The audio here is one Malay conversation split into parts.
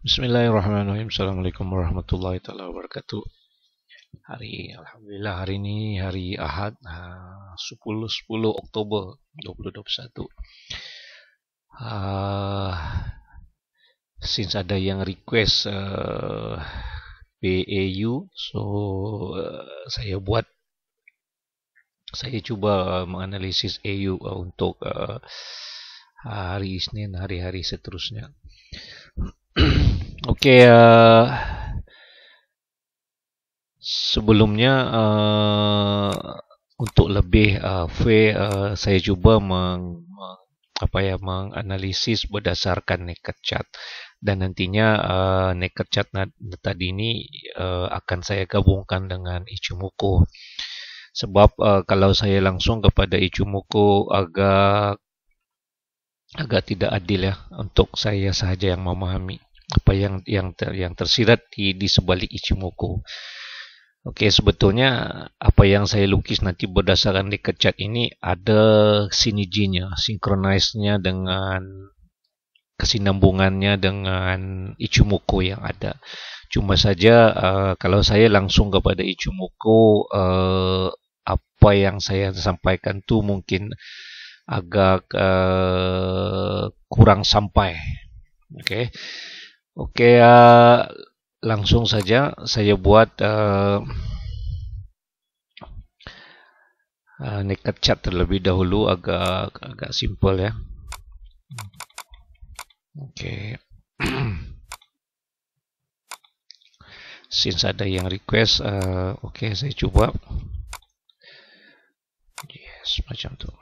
Bismillahirrahmanirrahim. Assalamualaikum warahmatullahi taala wabarakatuh. Alhamdulillah hari ini hari Ahad, 10 Oktober 2021. Since ada yang request PAU, so saya cuba menganalisis AU untuk hari Isnin, hari-hari seterusnya. Okey, sebelumnya untuk lebih fair, saya cuba menganalisis berdasarkan naked chart, dan nantinya naked chart tadi ini akan saya gabungkan dengan Ichimoku. Sebab kalau saya langsung kepada Ichimoku agak tidak adil ya, untuk saya sahaja yang memahami apa yang tersirat di sebalik Ichimoku. Okey, sebetulnya apa yang saya lukis nanti berdasarkan naked chart ini ada sinerginya, sinkronisnya dengan kesinambungannya dengan Ichimoku yang ada. Cuma saja kalau saya langsung kepada Ichimoku, apa yang saya sampaikan tu mungkin agak kurang sampai. Okey. Okey, langsung saja saya buat naked chart terlebih dahulu, agak simple ya. Okey. Since ada yang request, okey saya cuba. Yes, macam tu.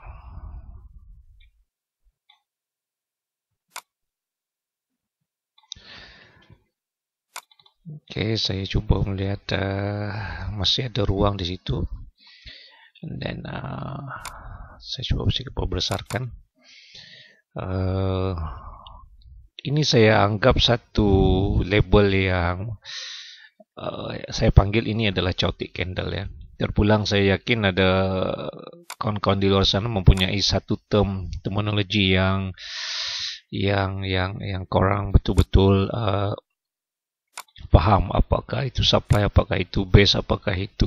Okey, saya cuba melihat masih ada ruang di situ. And then saya cuba besarkan. Ini saya anggap satu label yang saya panggil ini adalah chaotic candle ya. Terpulang saya yakin ada kawan-kawan di luar sana mempunyai satu terminologi yang korang betul-betul faham, apakah itu supply, apakah itu base, apakah itu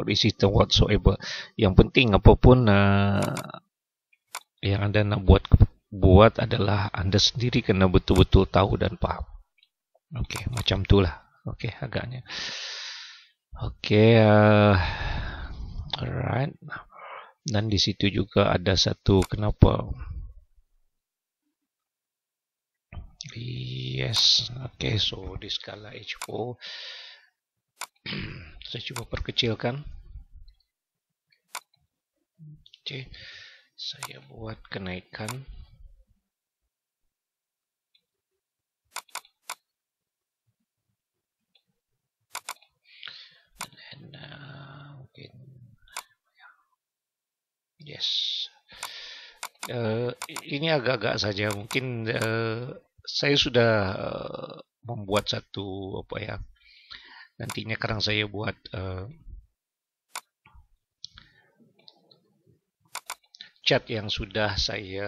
resistance whatsoever. Yang penting apapun yang anda nak buat adalah anda sendiri kena betul-betul tahu dan faham. Okey, macam itulah. Okey, agaknya. Okey, alright. Dan di situ juga ada satu kenapa. Yes, okey. So di skala H4 saya cuba perkecilkan. Okey, saya buat kenaikan. Dan mungkin yes. Ini agak-agak saja. Mungkin saya sudah membuat satu apa ya. Nantinya kadang saya buat chart yang sudah saya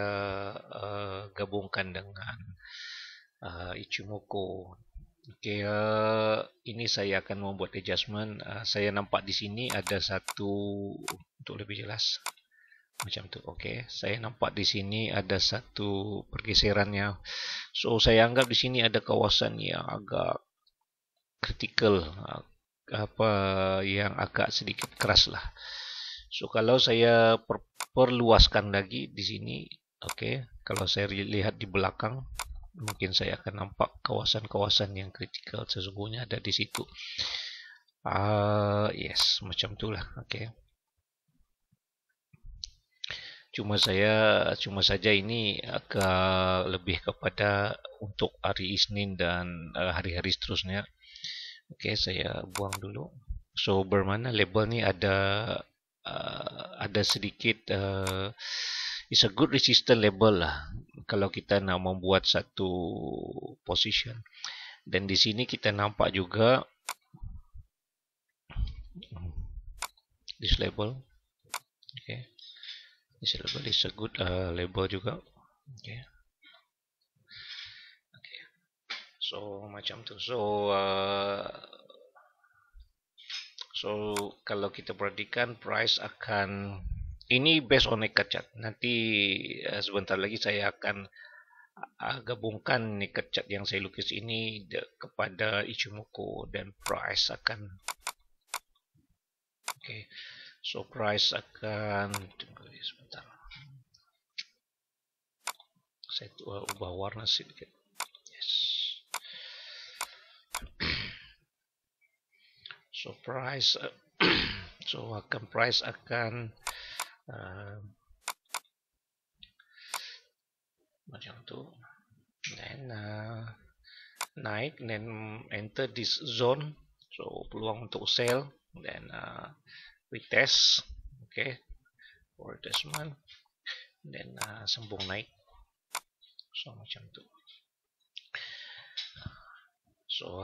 gabungkan dengan Ichimoku. Okey, ini saya akan membuat adjustment. Saya nampak di sini ada satu, untuk lebih jelas macam tu. Okey, saya nampak di sini ada satu pergeserannya. So saya anggap di sini ada kawasan yang agak kritikal, apa yang agak sedikit keras lah. So kalau saya perluaskan lagi di sini, okey, kalau saya lihat di belakang, mungkin saya akan nampak kawasan-kawasan yang kritikal sesungguhnya ada di situ. Yes, macam itulah. Okey. Cuma saja ini agak lebih kepada untuk hari Isnin dan hari-hari seterusnya. Okey, saya buang dulu. So bermakna label ni ada sedikit it's a good resistance label lah kalau kita nak membuat satu position. Dan di sini kita nampak juga this label. Okay, this label is a good label juga. Okay. So macam tu. So kalau kita perhatikan price akan ini based on Nikkei chart. Nanti sebentar lagi saya akan gabungkan Nikkei chart yang saya lukis ini kepada Ichimoku dan price akan okay. So price akan sebentar. Saya ubah warna sedikit. Yes. So price price akan macam tu. Then naik, then enter this zone. So peluang untuk sell, then retest, okay, for retestment, then sambung naik. So macam tu. So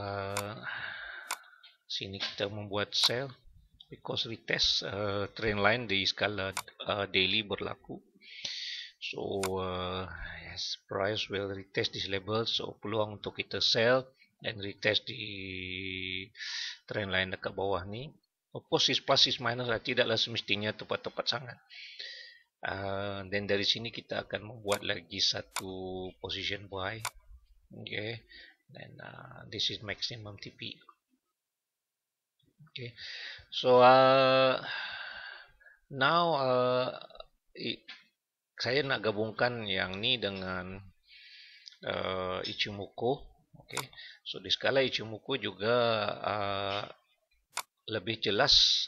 sini kita membuat sell because retest trend line di skala daily berlaku. So yes, price will retest this level. So peluang untuk kita sell dan retest di trend line dekat bawah ni. Of course, plus is minus lah, tidaklah semestinya tepat-tepat sangat. Dan dari sini kita akan membuat lagi satu position buy. Okay, then this is maximum TP. Okay, so now saya nak gabungkan yang ni dengan Ichimoku. Okay, so di skala Ichimoku juga lebih jelas.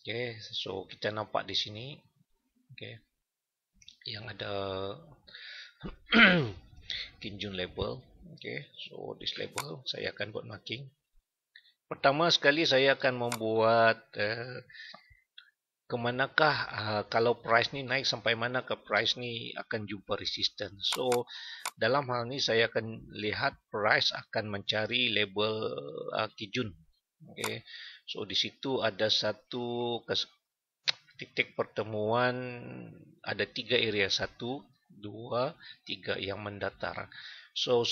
Okay, so kita nampak di sini, okay, yang ada Kijun label. Okay, so this label saya akan buat marking. Pertama sekali saya akan membuat kemanakah kalau price ni naik sampai mana ke price ni akan jumpa resistance. So dalam hal ni saya akan lihat price akan mencari label Kijun. Okay, so di situ ada satu titik pertemuan, ada 3 area, 1, 2, 3 yang mendatar. So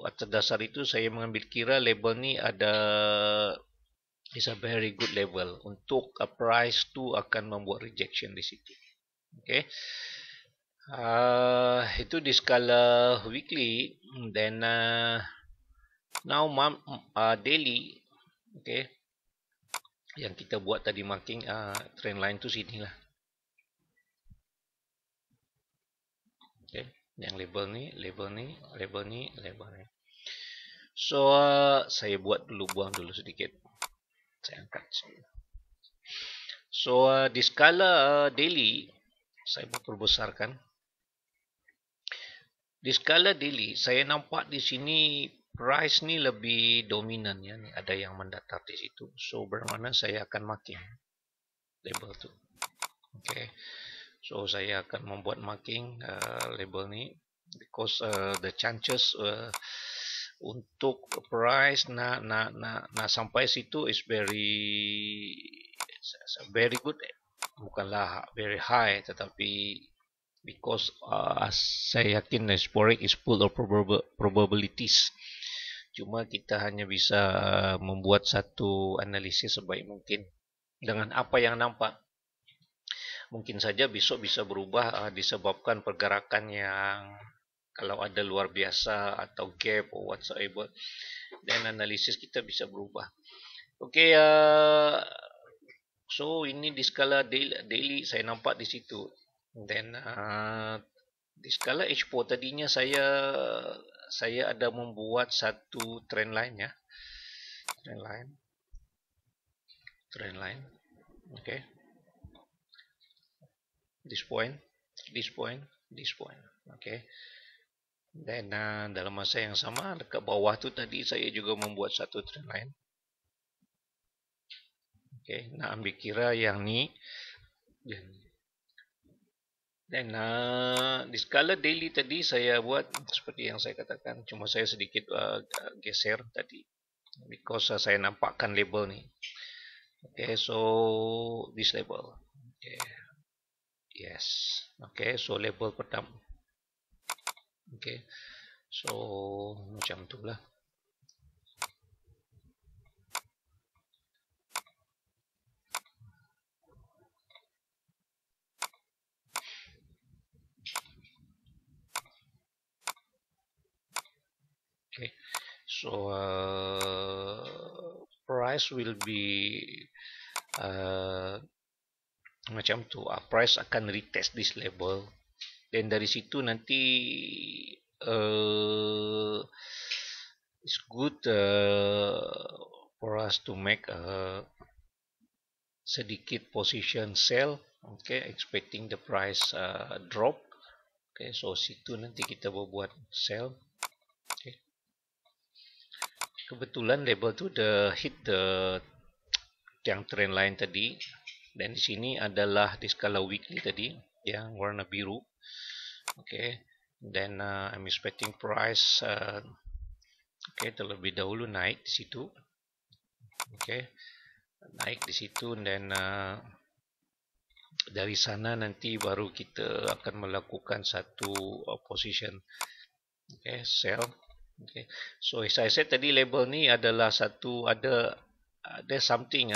atas dasar itu saya mengambil kira label ni is a very good level untuk price tu akan membuat rejection di situ. Okay, itu di skala weekly. Then now daily. Okay, yang kita buat tadi marking trend line tu sini lah. Okay, yang label ni. So saya buat dulu, buang dulu sedikit. Saya angkat sini. So di skala daily saya perbesarkan. Di skala daily saya nampak di sini price ni lebih dominan ya, ni ada yang mendatar di situ. So bermakna saya akan marking label tu. Okay, so saya akan membuat marking label ni because the chances untuk price nak sampai situ is very good. Bukanlah very high, tetapi because saya yakin Sporix is full of probabilities. Cuma kita hanya bisa membuat satu analisis sebaik mungkin dengan apa yang nampak. Mungkin saja besok bisa berubah disebabkan pergerakan yang kalau ada luar biasa atau gap or whatsoever, dan analisis kita bisa berubah. Okay, so ini di skala daily saya nampak di situ. Then di skala H4 tadinya saya ada membuat satu trend line ya. Trend line. Okay. This point. Okay. Dan dalam masa yang sama dekat bawah tu tadi saya juga membuat satu trend line. Okay, nak ambil kira yang ni. Dan di skala daily tadi saya buat seperti yang saya katakan, cuma saya sedikit geser tadi because saya nampakkan label ni. Okay, so this label. Okay. Yes. Okay, so label pertama. Okay, so macam tu lah. Okay, so price will be macam tu. Price akan retest this level, dan dari situ nanti it's good for us to make a sedikit position sell. Okay, expecting the price drop. Okay, so situ nanti kita berbuat sell. Okay, kebetulan label tu dah hit the yang trend line tadi, dan di sini adalah di skala weekly tadi yang warna biru. Okay, then I'm expecting price okay, terlebih dahulu naik di situ. Okay, naik di situ, dan dari sana nanti baru kita akan melakukan satu position okay, sell. Okay, so as I said tadi, label ni adalah satu ada something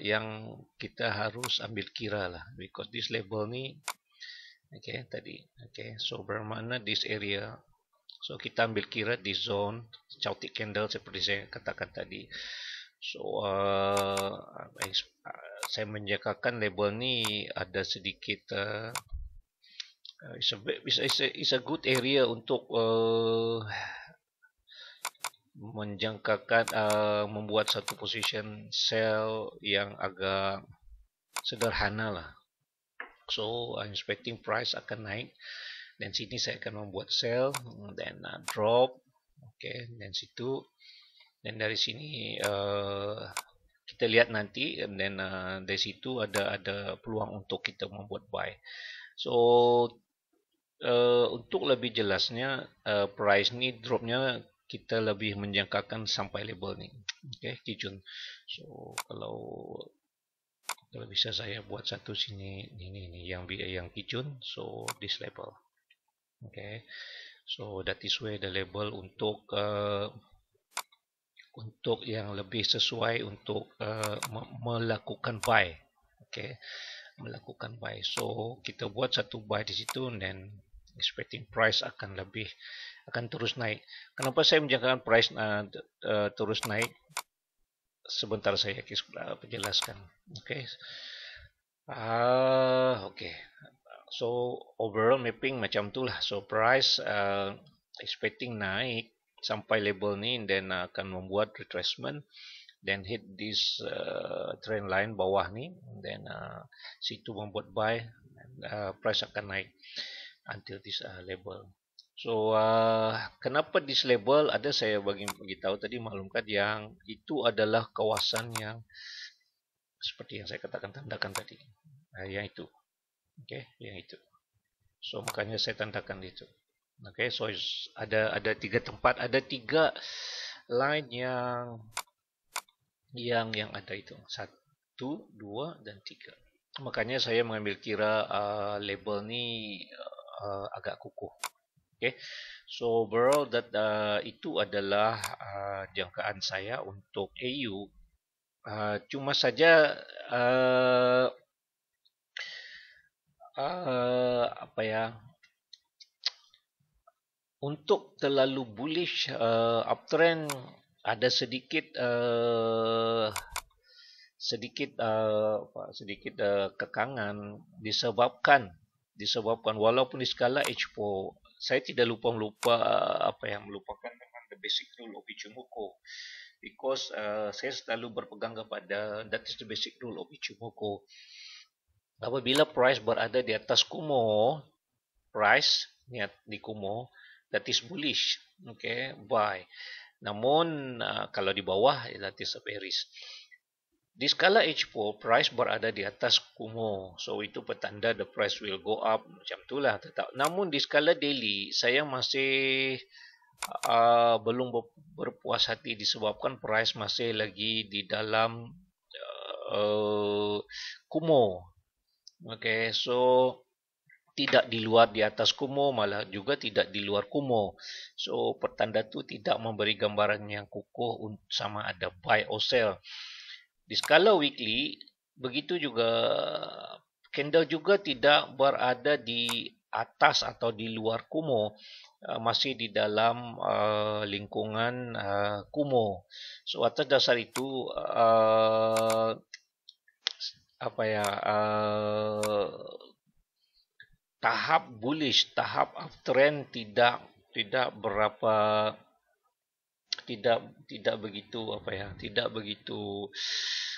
yang kita harus ambil kira lah, because this label ni okay tadi. Okay, so bermakna this area, so kita ambil kira di zone chaotic candle seperti saya katakan tadi. So saya menjangkakan label ni ada sedikit it's a good area untuk menjangkakan membuat satu position sell yang agak sederhana lah. So I'm expecting price akan naik, dan sini saya akan membuat sell, then drop. Okay, dan situ, dan dari sini kita lihat nanti, dan dari situ ada peluang untuk kita membuat buy. So untuk lebih jelasnya, price ni dropnya kita lebih menjangkakan sampai label ni. Okay, kijun. So kalau bisa saya buat satu sini, ini yang kijun, so this label. Okay, so that is where the label untuk yang lebih sesuai untuk melakukan buy. Okay, melakukan buy. So kita buat satu buy di situ, dan expecting price akan terus naik. Kenapa saya menjangkakan price terus naik? Sebentar saya penjelaskan. Okay. Okay. So overall mapping macam tu lah. So price expecting naik sampai level ni, dan akan membuat retracement, then hit this trend line bawah ni, then situ membuat buy, price akan naik until this level. So kenapa this level ada, saya beritahu tadi, maklumkan yang itu adalah kawasan yang seperti yang saya katakan, tandakan tadi, yang itu. Okay, yang itu. So makanya saya tandakan itu. Okay, so ada 3 tempat, ada 3 line yang ada itu, 1, 2, dan 3. Makanya saya mengambil kira label ni agak kukuh. Okay, so overall that itu adalah jangkaan saya untuk AU. Cuma saja apa ya, untuk terlalu bullish uptrend ada sedikit kekangan disebabkan walaupun di skala H4, saya tidak lupa melupakan dengan the basic rule of Ichimoku, because saya selalu berpegang kepada that is the basic rule of Ichimoku. Apabila price berada di atas Kumo, price di Kumo, that is bullish, okay, buy. Namun kalau di bawah, that is a bearish. Di skala H4, price berada di atas Kumo, so itu petanda the price will go up, macam itulah. Namun di skala daily, saya masih belum berpuas hati disebabkan price masih lagi di dalam Kumo. Okay, so tidak di luar di atas kumo, malah juga tidak di luar kumo. So pertanda tu tidak memberi gambaran yang kukuh sama ada buy or sell. Di skala weekly begitu juga, candle juga tidak berada di atas atau di luar kumo, masih di dalam lingkungan kumo. So atas dasar itu, apa ya, tahap bullish, tahap uptrend tidak berapa, tidak begitu, apa ya, tidak begitu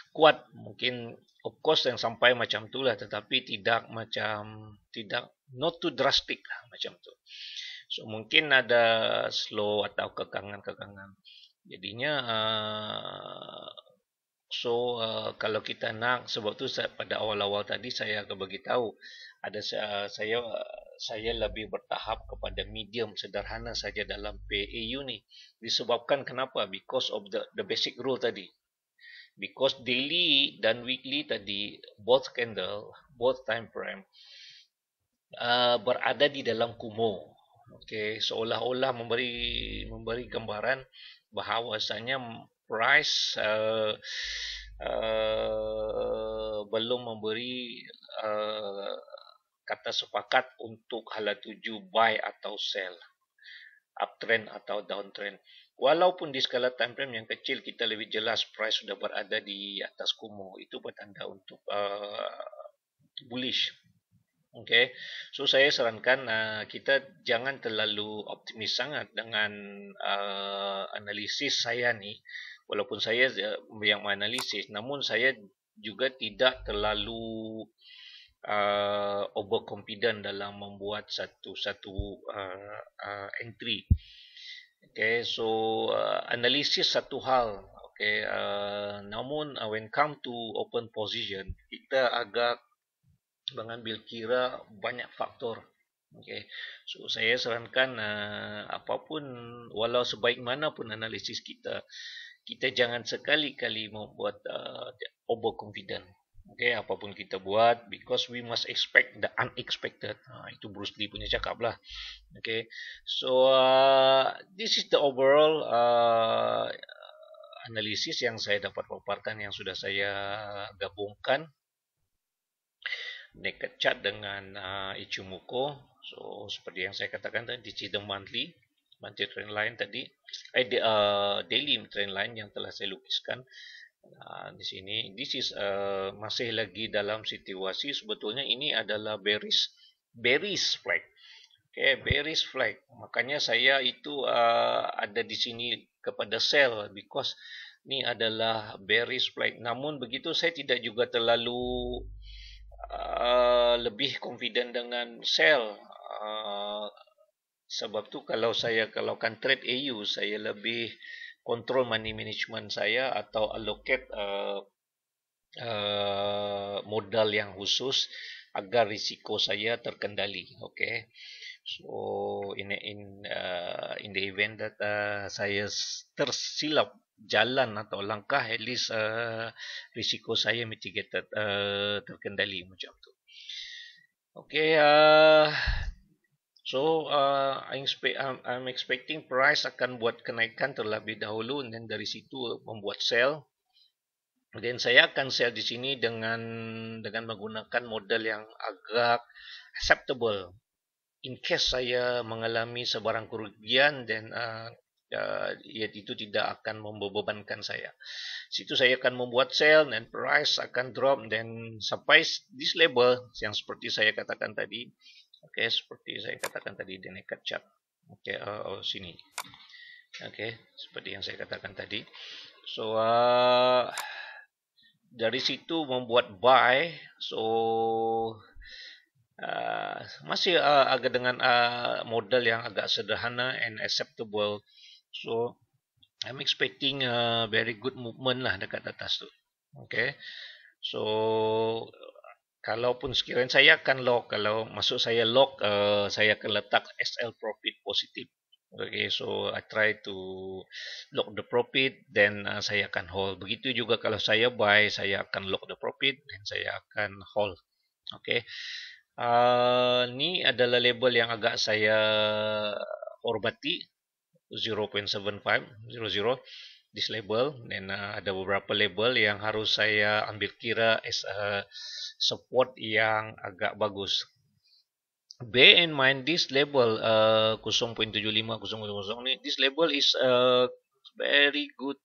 kuat. Mungkin of course yang sampai macam itulah, tetapi tidak macam, tidak, not too drastic lah macam tu. So mungkin ada slow atau kekangan-kekangan. Jadinya kalau kita nak, sebab tu pada awal-awal tadi saya akan bagi tahu, ada saya lebih bertahap kepada medium sederhana saja dalam PAU ni. Disebabkan kenapa? Because of the basic rule tadi. Because daily dan weekly tadi, both candle, both time frame berada di dalam kumo. Okay, seolah-olah memberi gambaran bahawasanya price belum memberi kata sepakat untuk hala tuju buy atau sell, uptrend atau downtrend. Walaupun di skala time frame yang kecil kita lebih jelas price sudah berada di atas kumo, itu bertanda untuk bullish. Okay, so saya sarankan kita jangan terlalu optimis sangat dengan analisis saya ni. Walaupun saya yang menganalisis, namun saya juga tidak terlalu overconfident dalam membuat satu entry. Okay, so analisis satu hal. Okay, namun when come to open position, kita agak mengambil kira banyak faktor. Okay, so saya sarankan apapun, walau sebaik mana pun analisis kita, kita jangan sekali-kali membuat overconfident. Okay, apapun kita buat, because we must expect the unexpected. Itu Bruce Lee punya cakap lah. Okay, so this is the overall analisis yang saya dapat paparkan, yang sudah saya gabungkan naked chart dengan Ichimoku. So seperti yang saya katakan tadi, this is the monthly trend line tadi, daily trend line yang telah saya lukiskan di sini. This is masih lagi dalam situasi, sebetulnya ini adalah bearish flag. Okay, bearish flag. Makanya saya itu ada di sini kepada sell, because ini adalah bearish flag. Namun begitu saya tidak juga terlalu lebih confident dengan sell. Sebab tu kalau kan trade AU, saya lebih control money management saya atau allocate modal yang khusus agar risiko saya terkendali. Okay, so in the event that saya tersilap jalan atau langkah, at least risiko saya mitigated, terkendali macam tu. Okay, so I'm expecting price akan buat kenaikan terlebih dahulu, dan dari situ membuat sell. Dan saya akan sell di sini dengan menggunakan modal yang agak acceptable. In case saya mengalami sebarang kerugian, dan itu tidak akan membebankan saya. Situ saya akan membuat sell, dan price akan drop, dan sampai this level yang seperti saya katakan tadi. Okay, seperti saya katakan tadi di naked chart. Okay, sini. Okay, seperti yang saya katakan tadi. So dari situ membuat buy. So masih agak dengan modal yang agak sederhana and acceptable. So I'm expecting a very good movement lah dekat atas tu. Okay, so kalaupun sekiranya saya akan lock, kalau masuk saya lock, saya akan letak SL profit positif. Okay, so I try to lock the profit, then saya akan hold. Begitu juga kalau saya buy, saya akan lock the profit, dan saya akan hold. Okay, Ni adalah label yang agak saya hormati, 0.7500 this label, dan ada beberapa label yang harus saya ambil kira as a support yang agak bagus. Bear in mind this label 0.7500 ni, this label is very good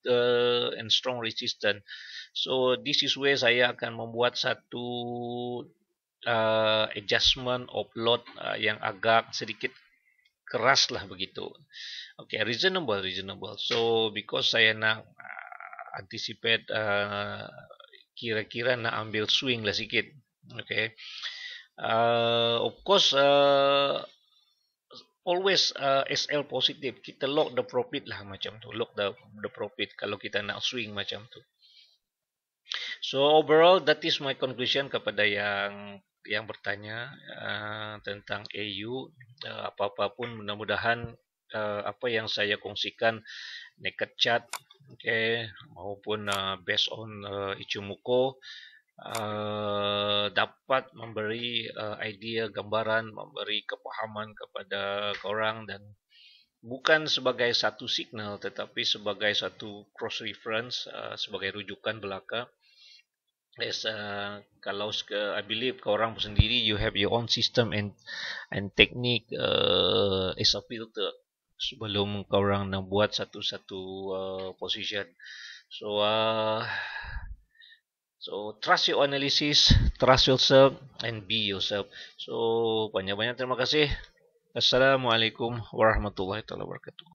and strong resistant. So this is where saya akan membuat satu adjustment of load yang agak sedikit keras lah begitu. Okay, reasonable. So because saya nak anticipate kira-kira nak ambil swing lah sikit. Okay. Of course always SL positif, kita lock the profit lah macam tu, lock the profit kalau kita nak swing macam tu. So overall that is my conclusion kepada yang bertanya tentang AU. Apa-apa pun mudah-mudahan apa yang saya kongsikan naked chart, okay, maupun based on Ichimoku dapat memberi idea, gambaran, memberi kepahaman kepada korang, dan bukan sebagai satu signal tetapi sebagai satu cross reference, sebagai rujukan belaka. As kalau I believe korang sendiri you have your own system and technique as a filter sebelum korang nak buat satu-satu position. So trust your analysis, trust yourself, and be yourself. So banyak-banyak terima kasih. Assalamualaikum warahmatullahi wabarakatuh.